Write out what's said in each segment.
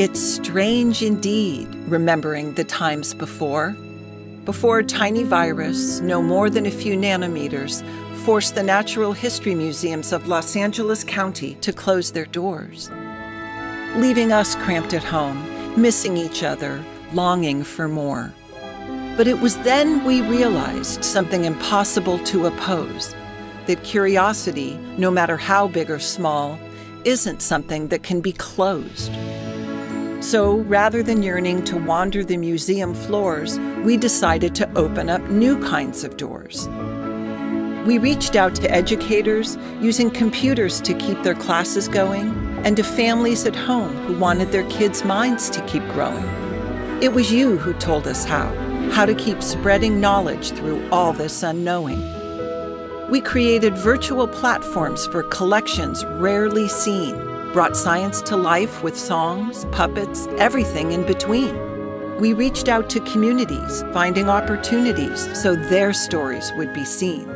It's strange indeed, remembering the times before a tiny virus, no more than a few nanometers, forced the natural history museums of Los Angeles County to close their doors, leaving us cramped at home, missing each other, longing for more. But it was then we realized something impossible to oppose, that curiosity, no matter how big or small, isn't something that can be closed. So rather than yearning to wander the museum floors, we decided to open up new kinds of doors. We reached out to educators using computers to keep their classes going, and to families at home who wanted their kids' minds to keep growing. It was you who told us how to keep spreading knowledge through all this unknowing. We created virtual platforms for collections rarely seen, brought science to life with songs, puppets, everything in between. We reached out to communities, finding opportunities so their stories would be seen.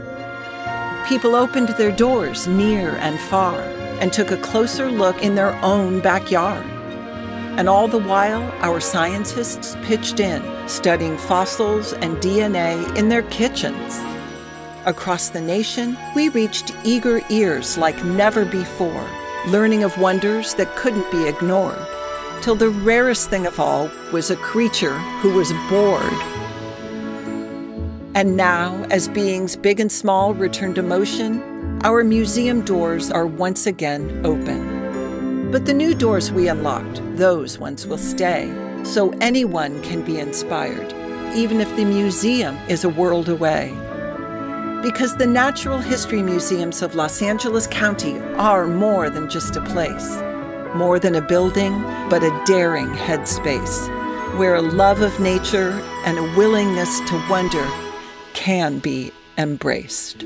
People opened their doors near and far and took a closer look in their own backyard. And all the while, our scientists pitched in, studying fossils and DNA in their kitchens. Across the nation, we reached eager ears like never before, learning of wonders that couldn't be ignored, till the rarest thing of all was a creature who was bored. And now, as beings big and small return to motion, our museum doors are once again open. But the new doors we unlocked, those ones will stay, so anyone can be inspired, even if the museum is a world away. Because the Natural History Museums of Los Angeles County are more than just a place, more than a building, but a daring headspace, where a love of nature and a willingness to wonder can be embraced.